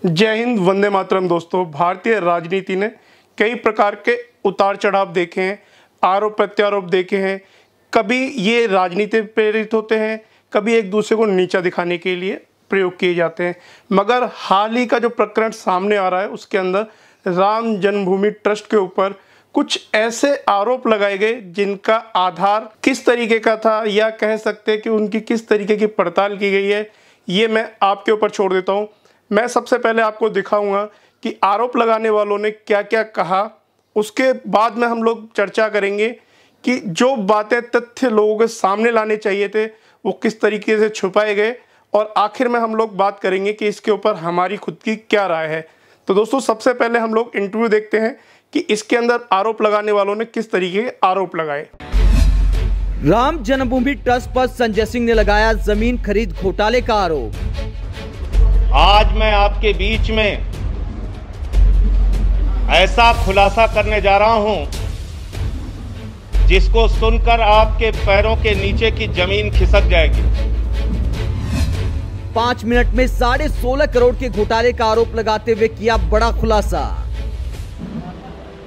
जय हिंद, वंदे मातरम। दोस्तों, भारतीय राजनीति ने कई प्रकार के उतार चढ़ाव देखे हैं, आरोप प्रत्यारोप देखे हैं। कभी ये राजनीति प्रेरित होते हैं, कभी एक दूसरे को नीचा दिखाने के लिए प्रयोग किए जाते हैं। मगर हाल ही का जो प्रकरण सामने आ रहा है, उसके अंदर राम जन्मभूमि ट्रस्ट के ऊपर कुछ ऐसे आरोप लगाए गए जिनका आधार किस तरीके का था, या कह सकते हैं कि उनकी किस तरीके की पड़ताल की गई है, ये मैं आपके ऊपर छोड़ देता हूँ। मैं सबसे पहले आपको दिखाऊंगा कि आरोप लगाने वालों ने क्या क्या कहा। उसके बाद में हम लोग चर्चा करेंगे कि जो बातें, तथ्य लोगों के सामने लाने चाहिए थे, वो किस तरीके से छुपाए गए, और आखिर में हम लोग बात करेंगे कि इसके ऊपर हमारी खुद की क्या राय है। तो दोस्तों, सबसे पहले हम लोग इंटरव्यू देखते हैं कि इसके अंदर आरोप लगाने वालों ने किस तरीके के आरोप लगाए। राम जन्मभूमि ट्रस्ट पर संजय सिंह ने लगाया जमीन खरीद घोटाले का आरोप। आज मैं आपके बीच में ऐसा खुलासा करने जा रहा हूं जिसको सुनकर आपके पैरों के नीचे की जमीन खिसक जाएगी। 5 मिनट में 16.5 करोड़ के घोटाले का आरोप लगाते हुए किया बड़ा खुलासा।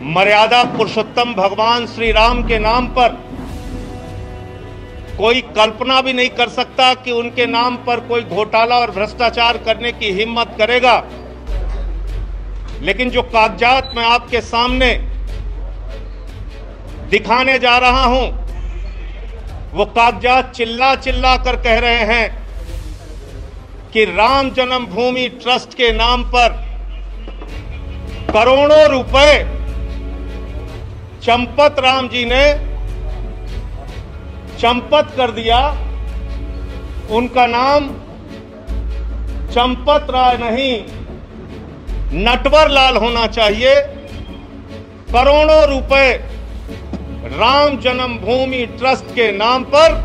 मर्यादा पुरुषोत्तम भगवान श्री राम के नाम पर कोई कल्पना भी नहीं कर सकता कि उनके नाम पर कोई घोटाला और भ्रष्टाचार करने की हिम्मत करेगा। लेकिन जो कागजात मैं आपके सामने दिखाने जा रहा हूं, वो कागजात चिल्ला चिल्ला कर कह रहे हैं कि राम जन्मभूमि ट्रस्ट के नाम पर करोड़ों रुपए चंपत राम जी ने चंपत कर दिया। उनका नाम चंपत राय नहीं, नटवर लाल होना चाहिए। करोड़ों रुपए राम जन्मभूमि ट्रस्ट के नाम पर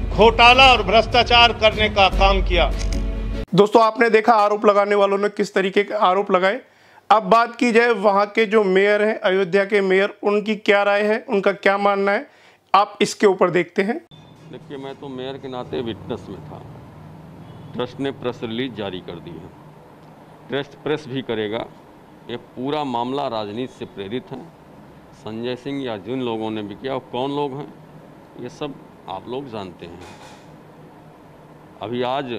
घोटाला और भ्रष्टाचार करने का काम किया। दोस्तों, आपने देखा आरोप लगाने वालों ने किस तरीके के आरोप लगाए। अब बात की जाए वहां के जो मेयर हैं, अयोध्या के मेयर, उनकी क्या राय है, उनका क्या मानना है, आप इसके ऊपर देखते हैं। देखिए, मैं तो मेयर के नाते विटनेस में था। ट्रस्ट ने प्रेस रिलीज जारी कर दी है, ट्रस्ट प्रेस भी करेगा। ये पूरा मामला राजनीति से प्रेरित है। संजय सिंह या जिन लोगों ने भी किया, वो कौन लोग हैं, ये सब आप लोग जानते हैं। अभी आज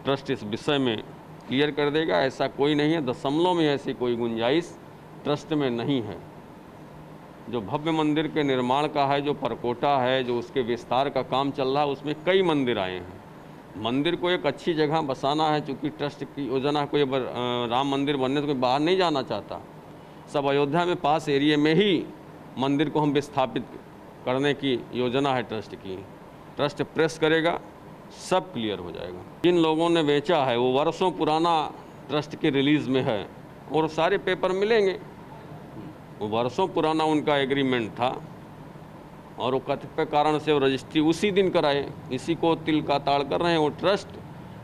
ट्रस्ट इस विषय में क्लियर कर देगा, ऐसा कोई नहीं है। दशमलव में ऐसी कोई गुंजाइश ट्रस्ट में नहीं है। जो भव्य मंदिर के निर्माण का है, जो परकोटा है, जो उसके विस्तार का काम चल रहा है, उसमें कई मंदिर आए हैं। मंदिर को एक अच्छी जगह बसाना है, चूँकि ट्रस्ट की योजना कोई राम मंदिर बनने तो कोई बाहर नहीं जाना चाहता। सब अयोध्या में पास एरिया में ही मंदिर को हम विस्थापित करने की योजना है ट्रस्ट की। ट्रस्ट प्रेस करेगा, सब क्लियर हो जाएगा। जिन लोगों ने बेचा है वो वर्षों पुराना ट्रस्ट की रिलीज़ में है और सारे पेपर मिलेंगे। वो वर्षों पुराना उनका एग्रीमेंट था और वो कतिपय कारण से वो रजिस्ट्री उसी दिन कराए। इसी को तिल का ताड़ कर रहे हैं। वो ट्रस्ट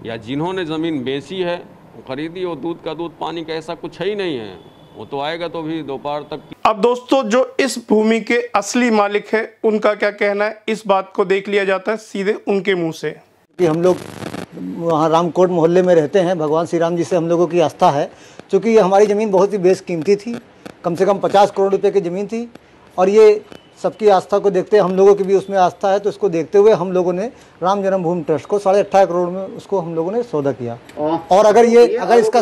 या जिन्होंने ज़मीन बेची है, वो खरीदी, वो दूध का दूध पानी का ऐसा कुछ है ही नहीं है। वो तो आएगा तो भी दोपहर तक। अब दोस्तों, जो इस भूमि के असली मालिक है, उनका क्या कहना है, इस बात को देख लिया जाता है सीधे उनके मुंह से। कि हम लोग वहाँ रामकोट मोहल्ले में रहते हैं, भगवान श्री राम जी से हम लोगों की आस्था है। क्योंकि ये हमारी ज़मीन बहुत ही बेशकीमती थी, कम से कम 50 करोड़ रुपए की ज़मीन थी, और ये सबकी आस्था को देखते हम लोगों की भी उसमें आस्था है। तो इसको देखते हुए हम लोगों ने राम जन्मभूमि ट्रस्ट को 18.5 करोड़ में उसको हम लोगों ने सौदा किया। और अगर इसका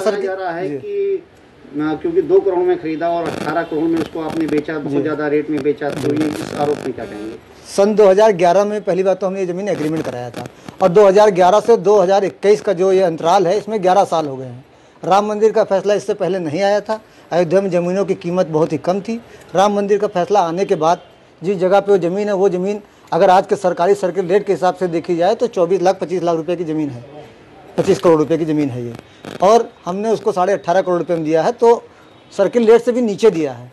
क्योंकि 2 करोड़ में खरीदा और 18 करोड़ में उसको आपने बेचा, बहुत ज़्यादा रेट में बेचा, तो ये इस आरोप में क्या कहेंगे? सन 2011 में पहली बार तो हमने ये ज़मीन एग्रीमेंट कराया था, और 2011 से 2021 का जो ये अंतराल है, इसमें 11 साल हो गए हैं। राम मंदिर का फैसला इससे पहले नहीं आया था। अयोध्या में ज़मीनों की कीमत बहुत ही कम थी। राम मंदिर का फैसला आने के बाद जिस जगह पे वो ज़मीन है, वो ज़मीन अगर आज के सरकारी सर्किल रेट के हिसाब से देखी जाए तो 24 लाख 25 लाख रुपए की ज़मीन है, 25 करोड़ रुपए की ज़मीन है ये, और हमने उसको 18.5 करोड़ रुपये में दिया है, तो सर्किल रेट से भी नीचे दिया है।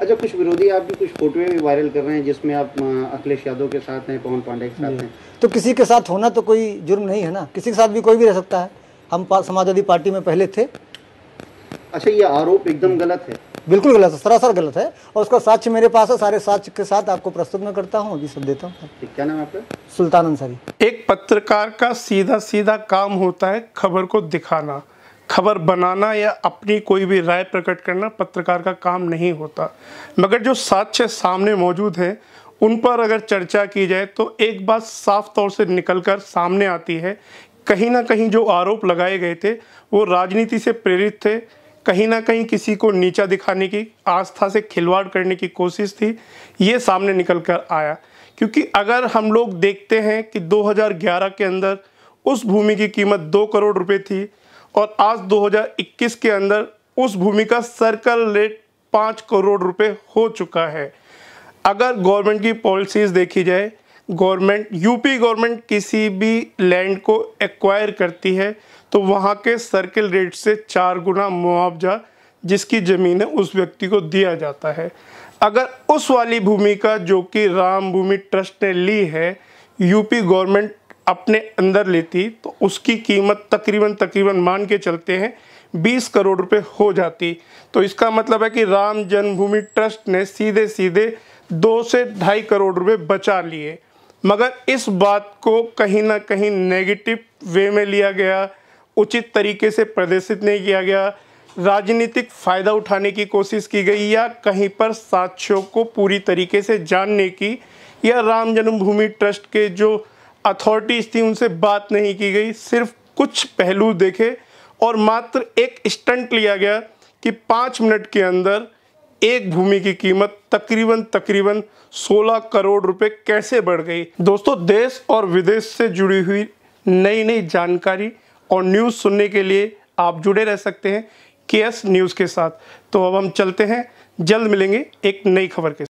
अच्छा, कुछ विरोधी आपकी कुछ फोटोएं भी वायरल कर रहे हैं जिसमें आप अखिलेश यादव के साथ हैं, पवन पांडे के साथ हैं। तो किसी के साथ होना तो कोई जुर्म नहीं है ना, किसी के साथ भी कोई भी रह सकता है। हम समाजवादी पार्टी में पहले थे। अच्छा, ये आरोप एकदम गलत है? बिल्कुल गलत है, सरासर गलत है, और उसका साक्ष्य मेरे पास है। सारे साक्ष्य के साथ आपको प्रस्तुत मैं करता हूँ, अभी सब देता हूँ। क्या नाम है आपका? सुल्तान अंसारी। एक पत्रकार का सीधा सीधा काम होता है खबर को दिखाना, खबर बनाना या अपनी कोई भी राय प्रकट करना पत्रकार का काम नहीं होता, मगर जो साक्ष्य सामने मौजूद हैं उन पर अगर चर्चा की जाए तो एक बात साफ तौर से निकलकर सामने आती है। कहीं ना कहीं जो आरोप लगाए गए थे वो राजनीति से प्रेरित थे, कहीं ना कहीं किसी को नीचा दिखाने की, आस्था से खिलवाड़ करने की कोशिश थी, ये सामने निकल कर आया। क्योंकि अगर हम लोग देखते हैं कि 2011 के अंदर उस भूमि की कीमत 2 करोड़ रुपए थी और आज 2021 के अंदर उस भूमि का सर्कल रेट 5 करोड़ रुपए हो चुका है। अगर गवर्नमेंट की पॉलिसीज़ देखी जाए, यूपी गवर्नमेंट किसी भी लैंड को एक्वायर करती है तो वहाँ के सर्किल रेट से 4 गुना मुआवजा जिसकी ज़मीन है उस व्यक्ति को दिया जाता है। अगर उस वाली भूमि का जो कि राम भूमि ट्रस्ट ने ली है यूपी गवर्नमेंट अपने अंदर लेती तो उसकी कीमत तकरीबन मान के चलते हैं 20 करोड़ रुपए हो जाती। तो इसका मतलब है कि राम जन्मभूमि ट्रस्ट ने सीधे सीधे 2 से 2.5 करोड़ रुपए बचा लिए। मगर इस बात को कहीं ना कहीं नेगेटिव वे में लिया गया, उचित तरीके से प्रदर्शित नहीं किया गया, राजनीतिक फ़ायदा उठाने की कोशिश की गई या कहीं पर साक्ष्यों को पूरी तरीके से जानने की या राम जन्मभूमि ट्रस्ट के जो अथॉरिटीज़ थी उनसे बात नहीं की गई। सिर्फ कुछ पहलू देखे और मात्र एक स्टंट लिया गया कि 5 मिनट के अंदर एक भूमि की कीमत तकरीबन 16 करोड़ रुपए कैसे बढ़ गई। दोस्तों, देश और विदेश से जुड़ी हुई नई जानकारी और न्यूज़ सुनने के लिए आप जुड़े रह सकते हैं KS न्यूज़ के साथ। तो अब हम चलते हैं, जल्द मिलेंगे एक नई खबर के साथ।